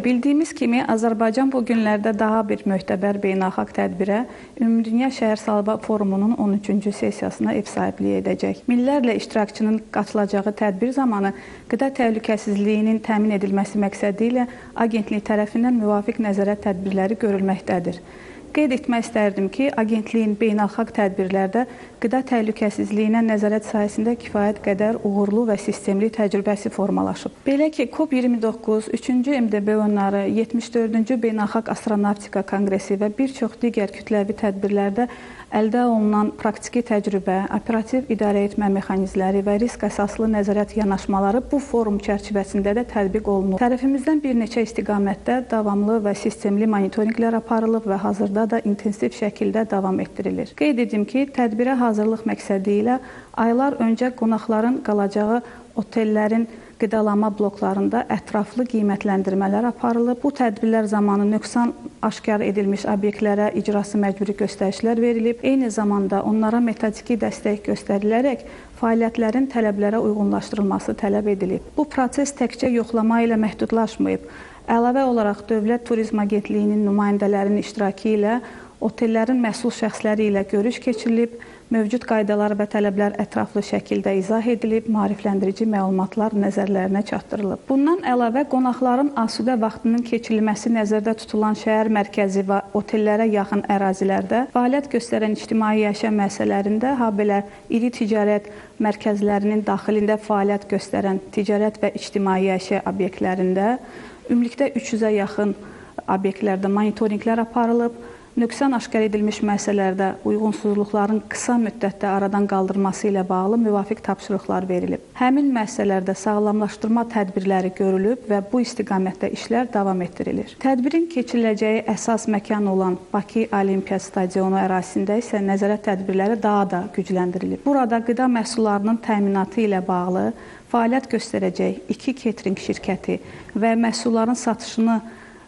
Bildiyimiz kimi, Azərbaycan bu günlərdə daha bir möhtəbər beynəlxalq tədbirə Ümumdünya Şəhər Sağlamlığı Forumunun 13-cü sessiyasına ev sahibliyi edəcək. Minlərlə iştirakçının qatılacağı tədbir zamanı qida təhlükəsizliyinin təmin edilməsi məqsədi ilə agentlik tərəfindən müvafiq nəzarət tədbirləri görülməkdədir. Qeyd etmək istərdim ki, agentliyin beynəlxalq tədbirlərdə qida təhlükəsizliyinə nəzarət sahəsində kifayət qədər uğurlu və sistemli təcrübəsi formalaşıb. Belə ki, COP29, 3-cü MDB oyunları, 74-cü Beynəlxalq Astronavtika Konqresi və bir çox digər kütləvi tədbirlərdə əldə olunan praktiki təcrübə, operativ idarə etmə mexanizmləri və risk əsaslı nəzarət yanaşmaları bu forum çərçivəsində də tətbiq olunur. Tərəfimizdən bir neçə istiqamətdə davamlı və sistemli monitorinqlər aparılıb və hazırda da intensiv şəkildə davam etdirilir. Qeyd edim ki, tədbirə hazırlıq məqsədi ilə aylar öncə qonaqların qalacağı otellərin qidalama bloklarında ətraflı qiymətləndirmələr aparılıb. Bu tədbirlər zamanı nöqsan aşkar edilmiş obyektlərə icrası məcburi göstərişlər verilib. Eyni zamanda onlara metodiki dəstək göstərilərək fəaliyyətlərin tələblərə uyğunlaşdırılması tələb edilib. Bu proses təkcə yoxlama ilə məhdudlaşmayıb. Əlavə olaraq Dövlət Turizm Agentliyinin nümayəndələrinin iştirakı ilə otellərin məsul şəxsləri ilə görüş keçirilib, mövcud qaydalar və tələblər ətraflı şəkildə izah edilib, maarifləndirici məlumatlar nəzərlərinə çatdırılıb. Bundan əlavə, qonaqların asudə vaxtının keçirilməsi nəzərdə tutulan şəhər mərkəzi və otellərə yaxın ərazilərdə fəaliyyət göstərən ictimai yaşam müəssisələrində, habelə iri ticarət mərkəzlərinin daxilində fəaliyyət göstərən ticarət və ictimai yaşam obyektlərində ümumilikdə 300-ə yaxın obyektlərdə monitorinqlər aparılıb. Nöqsan aşkar edilmiş müəssisələrdə uyğunsuzluqların qısa müddətdə aradan qaldırılması ilə bağlı müvafiq tapşırıqlar verilib. Həmin müəssisələrdə sağlamlaşdırma tədbirləri görülüb və bu istiqamətdə işlər davam etdirilir. Tədbirin keçiriləcəyi əsas məkan olan Bakı Olimpiya Stadionu ərazisində isə nəzarət tədbirləri daha da gücləndirilib. Burada qida məhsullarının təminatı ilə bağlı fəaliyyət göstərəcək 2 catering şirkəti və məhsulların satışını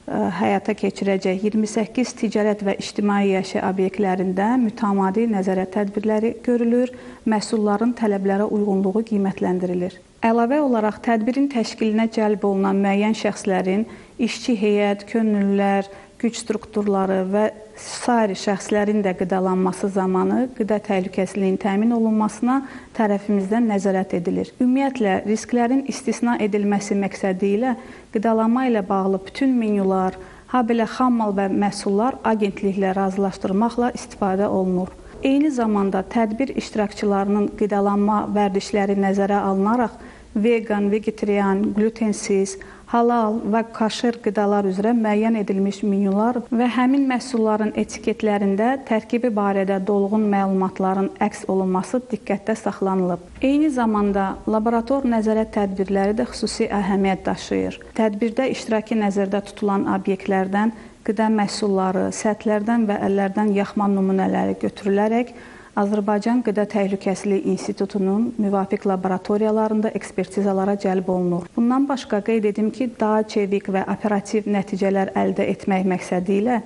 həyata keçirəcək 28 ticarət və ictimai yaşam obyektlərində mütəmadi nəzarət tədbirləri görülür, məhsulların tələblərə uyğunluğu qiymətləndirilir. Əlavə olaraq tədbirin təşkilinə cəlb olunan müəyyən şəxslərin, işçi heyət, könüllülər, güc strukturları və sair şəxslərin də qidalanması zamanı qida təhlükəsizliyinin təmin olunmasına tərəfimizdən nəzarət edilir. Ümumiyyətlə, risklərin istisna edilməsi məqsədi ilə qidalanma ilə bağlı bütün menyular, habelə xammal və məhsullar agentliklə razılaşdırmaqla istifadə olunur. Eyni zamanda tədbir iştirakçılarının qidalanma vərdişləri nəzərə alınaraq vegan, vegetarian, glutensiz, halal və kaşer qidalar üzrə müəyyən edilmiş menyular və həmin məhsulların etiketlərində tərkibi barədə dolğun məlumatların əks olunması diqqətdə saxlanılıb. Eyni zamanda laborator nəzarət tədbirləri də xüsusi əhəmiyyət daşıyır. Tədbirdə iştirakı nəzərdə tutulan obyektlərdən qida məhsulları, səthlərdən və əllərdən yaxma nümunələri götürülərək Azərbaycan Qida Təhlükəsizliyi İnstitutunun müvafiq laboratoriyalarında ekspertizalara cəlb olunur. Bundan başqa qeyd edim ki, daha çevik və operativ nəticələr əldə etmək məqsədi ilə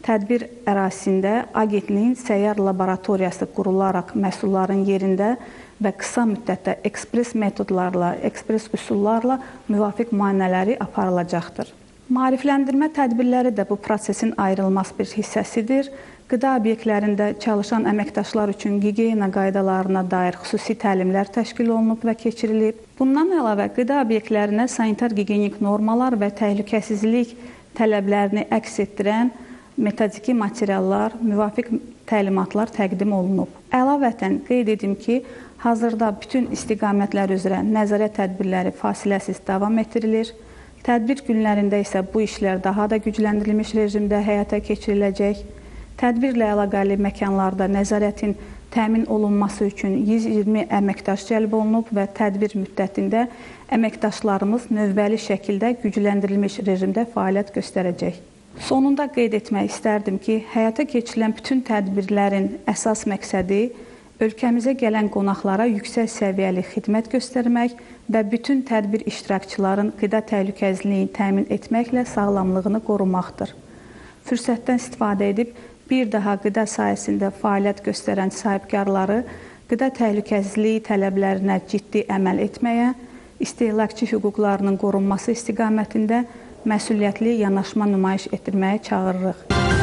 tədbir ərazisində agentliyin səyyar laboratoriyası qurularaq məhsulların yerində və qısa müddətdə ekspres metodlarla, ekspres üsullarla müvafiq müayinələri aparılacaqdır. Maarifləndirmə tədbirləri də bu prosesin ayrılmaz bir hissəsidir. Qida obyektlərində çalışan əməkdaşlar üçün gigiyena qaydalarına dair xüsusi təlimlər təşkil olunub və keçirilib. Bundan əlavə, qida obyektlərinə sanitar-gigiyenik normalar və təhlükəsizlik tələblərini əks etdirən metodiki materiallar, müvafiq təlimatlar təqdim olunub. Əlavətən qeyd edim ki, hazırda bütün istiqamətlər üzrə nəzarət tədbirləri fasiləsiz davam etdirilir. Tədbir günlərində isə bu işlər daha da gücləndirilmiş rejimdə həyata keçiriləcək. Tədbirlə əlaqəli məkanlarda nəzarətin təmin olunması üçün 120 əməkdaş cəlb olunub və tədbir müddətində əməkdaşlarımız növbəli şəkildə gücləndirilmiş rejimdə fəaliyyət göstərəcək. Sonunda qeyd etmək istərdim ki, həyata keçirilən bütün tədbirlərin əsas məqsədi ölkəmizə gələn qonaqlara yüksək səviyyəli xidmət göstərmək və bütün tədbir iştirakçıların qida təhlükəsizliyini təmin etməklə sağlamlığını qorumaqdır. Fürsətdən istifadə edib bir daha qida sahəsində fəaliyyət göstərən sahibkarları qida təhlükəsizliyi tələblərinə ciddi əməl etməyə, istehlakçı hüquqlarının qorunması istiqamətində məsuliyyətli yanaşma nümayiş etdirməyə çağırırıq.